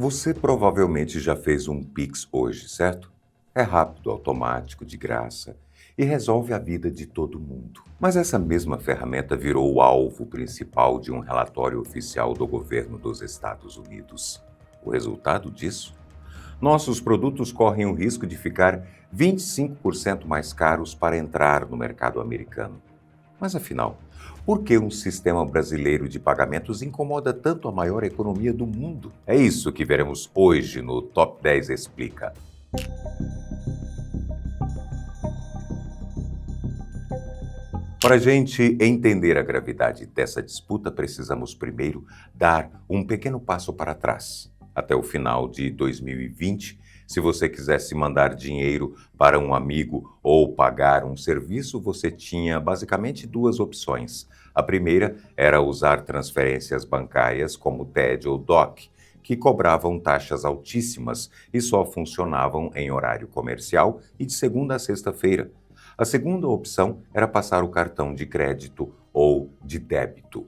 Você provavelmente já fez um Pix hoje, certo? É rápido, automático, de graça e resolve a vida de todo mundo. Mas essa mesma ferramenta virou o alvo principal de um relatório oficial do governo dos Estados Unidos. O resultado disso? Nossos produtos correm o risco de ficar 25% mais caros para entrar no mercado americano. Mas afinal, por que um sistema brasileiro de pagamentos incomoda tanto a maior economia do mundo? É isso que veremos hoje no Top 10 Explica. Para a gente entender a gravidade dessa disputa, precisamos primeiro dar um pequeno passo para trás. Até o final de 2020, se você quisesse mandar dinheiro para um amigo ou pagar um serviço, você tinha basicamente duas opções. A primeira era usar transferências bancárias como TED ou DOC, que cobravam taxas altíssimas e só funcionavam em horário comercial e de segunda a sexta-feira. A segunda opção era passar o cartão de crédito ou de débito.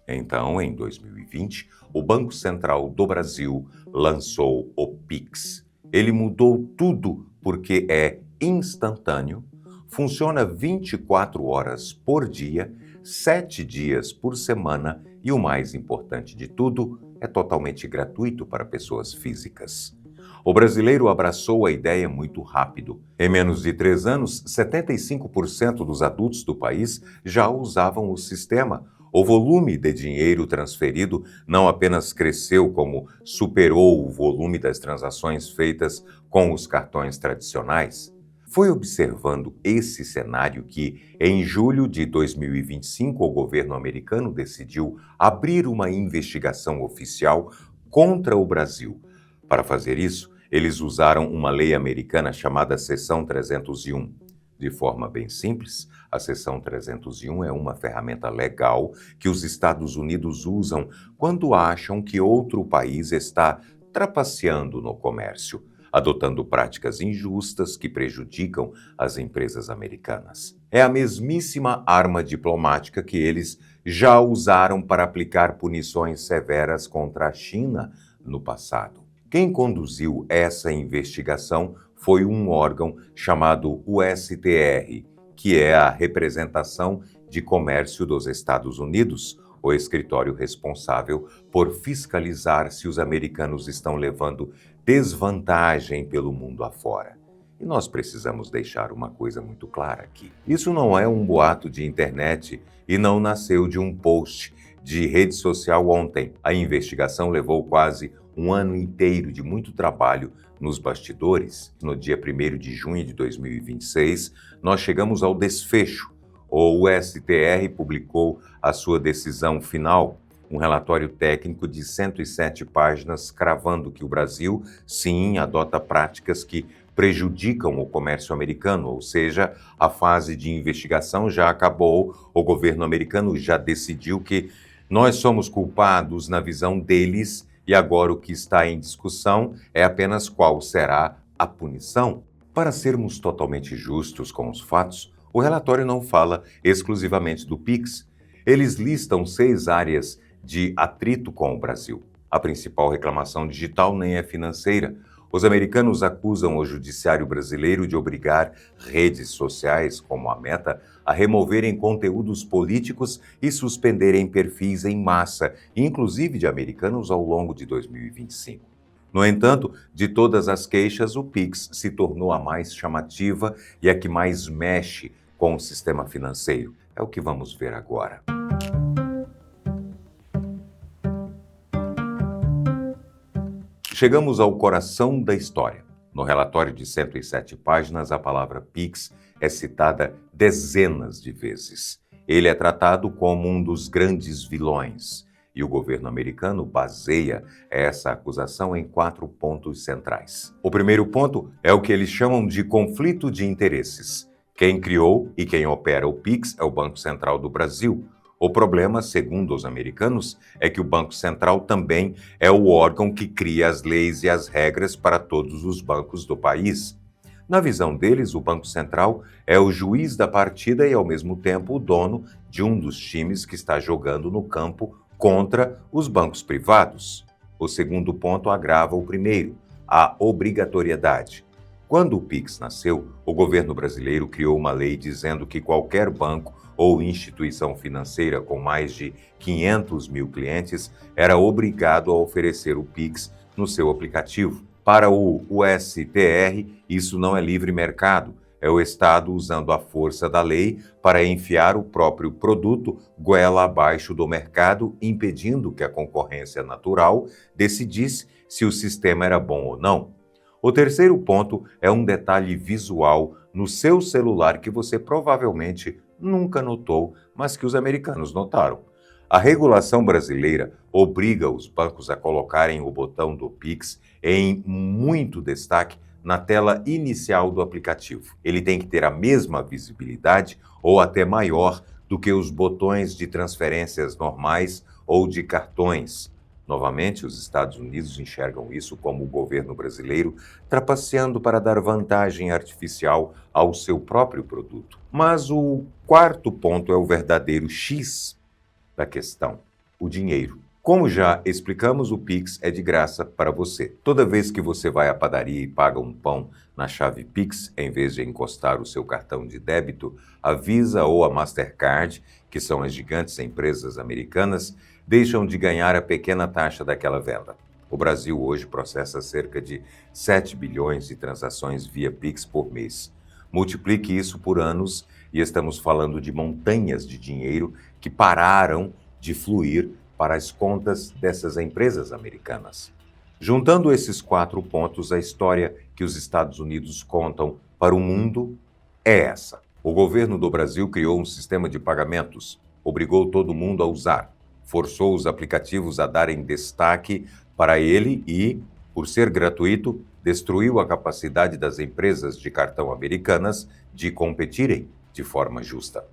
Então, em 2020, o Banco Central do Brasil lançou o Pix. Ele mudou tudo porque é instantâneo, funciona 24 horas por dia, 7 dias por semana e o mais importante de tudo, é totalmente gratuito para pessoas físicas. O brasileiro abraçou a ideia muito rápido. Em menos de 3 anos, 75% dos adultos do país já usavam o sistema. O volume de dinheiro transferido não apenas cresceu, como superou o volume das transações feitas com os cartões tradicionais. Foi observando esse cenário que, em julho de 2025, o governo americano decidiu abrir uma investigação oficial contra o Brasil. Para fazer isso, eles usaram uma lei americana chamada Seção 301. De forma bem simples, a Seção 301 é uma ferramenta legal que os Estados Unidos usam quando acham que outro país está trapaceando no comércio, adotando práticas injustas que prejudicam as empresas americanas. É a mesmíssima arma diplomática que eles já usaram para aplicar punições severas contra a China no passado. Quem conduziu essa investigação foi um órgão chamado USTR, que é a Representação de Comércio dos Estados Unidos, o escritório responsável por fiscalizar se os americanos estão levando desvantagem pelo mundo afora. E nós precisamos deixar uma coisa muito clara aqui. Isso não é um boato de internet e não nasceu de um post de rede social ontem. A investigação levou quase um ano inteiro de muito trabalho nos bastidores. No dia 1º de junho de 2026, nós chegamos ao desfecho. O USTR publicou a sua decisão final, um relatório técnico de 107 páginas, cravando que o Brasil, sim, adota práticas que prejudicam o comércio americano, ou seja, a fase de investigação já acabou, o governo americano já decidiu que nós somos culpados na visão deles e agora o que está em discussão é apenas qual será a punição. Para sermos totalmente justos com os fatos, o relatório não fala exclusivamente do Pix. Eles listam 6 áreas de atrito com o Brasil. A principal reclamação digital nem é financeira. Os americanos acusam o judiciário brasileiro de obrigar redes sociais, como a Meta, a removerem conteúdos políticos e suspenderem perfis em massa, inclusive de americanos, ao longo de 2025. No entanto, de todas as queixas, o Pix se tornou a mais chamativa e a que mais mexe com o sistema financeiro. É o que vamos ver agora. Chegamos ao coração da história. No relatório de 107 páginas, a palavra Pix é citada dezenas de vezes. Ele é tratado como um dos grandes vilões, e o governo americano baseia essa acusação em 4 pontos centrais. O primeiro ponto é o que eles chamam de conflito de interesses. Quem criou e quem opera o Pix é o Banco Central do Brasil. O problema, segundo os americanos, é que o Banco Central também é o órgão que cria as leis e as regras para todos os bancos do país. Na visão deles, o Banco Central é o juiz da partida e, ao mesmo tempo, o dono de um dos times que está jogando no campo contra os bancos privados. O segundo ponto agrava o primeiro, a obrigatoriedade. Quando o Pix nasceu, o governo brasileiro criou uma lei dizendo que qualquer banco ou instituição financeira com mais de 500 mil clientes era obrigado a oferecer o Pix no seu aplicativo. Para o USTR, isso não é livre mercado, é o Estado usando a força da lei para enfiar o próprio produto goela abaixo do mercado, impedindo que a concorrência natural decidisse se o sistema era bom ou não. O terceiro ponto é um detalhe visual no seu celular que você provavelmente nunca notou, mas que os americanos notaram. A regulação brasileira obriga os bancos a colocarem o botão do Pix em muito destaque na tela inicial do aplicativo. Ele tem que ter a mesma visibilidade ou até maior do que os botões de transferências normais ou de cartões. Novamente, os Estados Unidos enxergam isso como o governo brasileiro trapaceando para dar vantagem artificial ao seu próprio produto. Mas o quarto ponto é o verdadeiro X da questão: o dinheiro. Como já explicamos, o Pix é de graça para você. Toda vez que você vai à padaria e paga um pão na chave Pix, em vez de encostar o seu cartão de débito, a Visa ou a Mastercard, que são as gigantes empresas americanas, deixam de ganhar a pequena taxa daquela venda. O Brasil hoje processa cerca de 7 bilhões de transações via Pix por mês. Multiplique isso por anos e estamos falando de montanhas de dinheiro que pararam de fluir para as contas dessas empresas americanas. Juntando esses 4 pontos, a história que os Estados Unidos contam para o mundo é essa. O governo do Brasil criou um sistema de pagamentos, obrigou todo mundo a usar, forçou os aplicativos a darem destaque para ele e, por ser gratuito, destruiu a capacidade das empresas de cartão americanas de competirem de forma justa.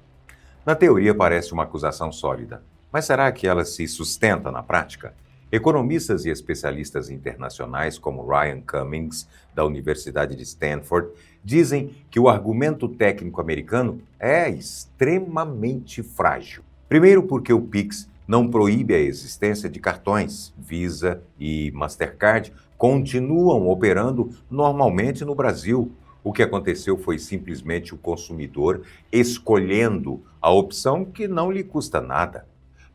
Na teoria parece uma acusação sólida, mas será que ela se sustenta na prática? Economistas e especialistas internacionais como Ryan Cummings, da Universidade de Stanford, dizem que o argumento técnico americano é extremamente frágil. Primeiro porque o Pix não proíbe a existência de cartões. Visa e Mastercard continuam operando normalmente no Brasil. O que aconteceu foi simplesmente o consumidor escolhendo a opção que não lhe custa nada.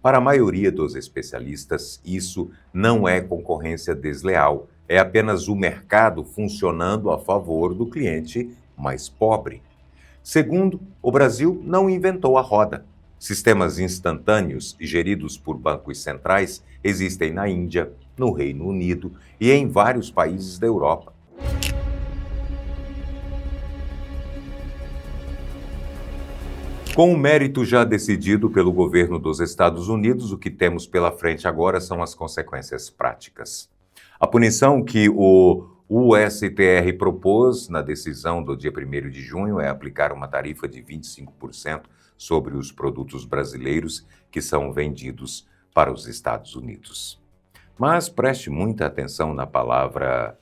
Para a maioria dos especialistas, isso não é concorrência desleal, é apenas o mercado funcionando a favor do cliente mais pobre. Segundo, o Brasil não inventou a roda. Sistemas instantâneos geridos por bancos centrais existem na Índia, no Reino Unido e em vários países da Europa. Com o mérito já decidido pelo governo dos Estados Unidos, o que temos pela frente agora são as consequências práticas. A punição que o USTR propôs na decisão do dia 1º de junho é aplicar uma tarifa de 25% sobre os produtos brasileiros que são vendidos para os Estados Unidos. Mas preste muita atenção na palavra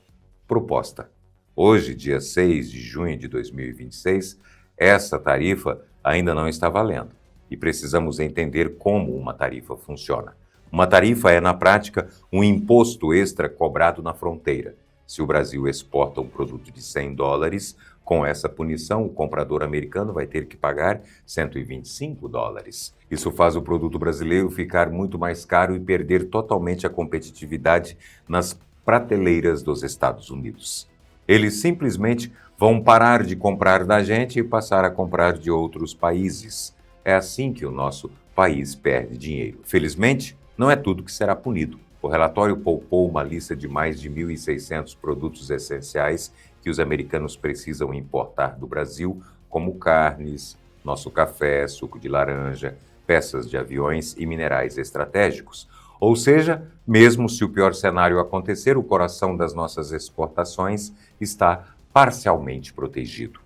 proposta. Hoje, dia 6 de junho de 2026, essa tarifa ainda não está valendo e precisamos entender como uma tarifa funciona. Uma tarifa é, na prática, um imposto extra cobrado na fronteira. Se o Brasil exporta um produto de $100, com essa punição, o comprador americano vai ter que pagar $125. Isso faz o produto brasileiro ficar muito mais caro e perder totalmente a competitividade nas prateleiras dos Estados Unidos. Eles simplesmente vão parar de comprar da gente e passar a comprar de outros países. É assim que o nosso país perde dinheiro. Felizmente, não é tudo que será punido. O relatório poupou uma lista de mais de 1.600 produtos essenciais que os americanos precisam importar do Brasil, como carnes, nosso café, suco de laranja, peças de aviões e minerais estratégicos. Ou seja, mesmo se o pior cenário acontecer, o coração das nossas exportações está parcialmente protegido.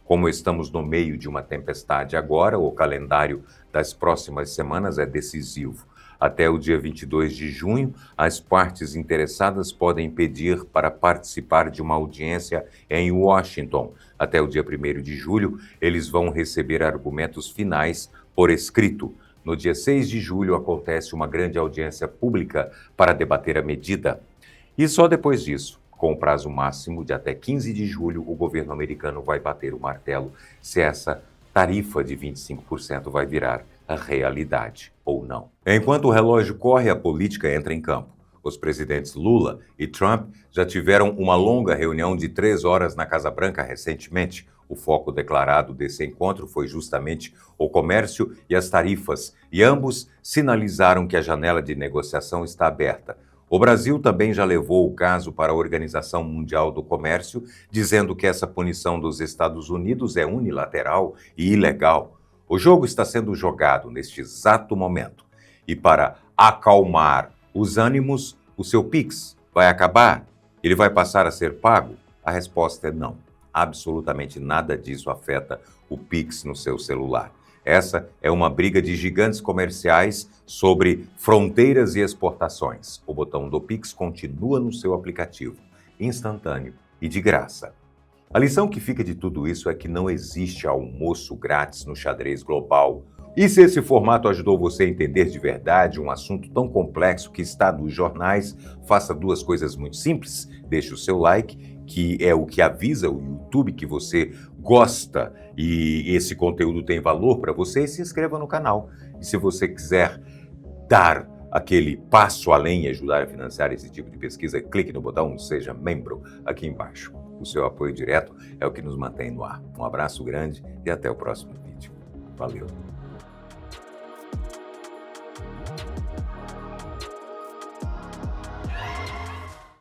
Como estamos no meio de uma tempestade agora, o calendário das próximas semanas é decisivo. Até o dia 22 de junho, as partes interessadas podem pedir para participar de uma audiência em Washington. Até o dia 1º de julho, eles vão receber argumentos finais por escrito. No dia 6 de julho acontece uma grande audiência pública para debater a medida. E só depois disso, com o prazo máximo de até 15 de julho, o governo americano vai bater o martelo se essa tarifa de 25% vai virar a realidade ou não. Enquanto o relógio corre, a política entra em campo. Os presidentes Lula e Trump já tiveram uma longa reunião de 3 horas na Casa Branca recentemente. O foco declarado desse encontro foi justamente o comércio e as tarifas, e ambos sinalizaram que a janela de negociação está aberta. O Brasil também já levou o caso para a Organização Mundial do Comércio, dizendo que essa punição dos Estados Unidos é unilateral e ilegal. O jogo está sendo jogado neste exato momento. E para acalmar os ânimos, o seu Pix vai acabar? Ele vai passar a ser pago? A resposta é não. Absolutamente nada disso afeta o Pix no seu celular. Essa é uma briga de gigantes comerciais sobre fronteiras e exportações. O botão do Pix continua no seu aplicativo, instantâneo e de graça. A lição que fica de tudo isso é que não existe almoço grátis no xadrez global. E se esse formato ajudou você a entender de verdade um assunto tão complexo que está nos jornais, faça 2 coisas muito simples. Deixe o seu like, que é o que avisa o YouTube que você gosta e esse conteúdo tem valor para você, e se inscreva no canal. E se você quiser dar aquele passo além e ajudar a financiar esse tipo de pesquisa, clique no botão Seja Membro aqui embaixo. O seu apoio direto é o que nos mantém no ar. Um abraço grande e até o próximo vídeo. Valeu!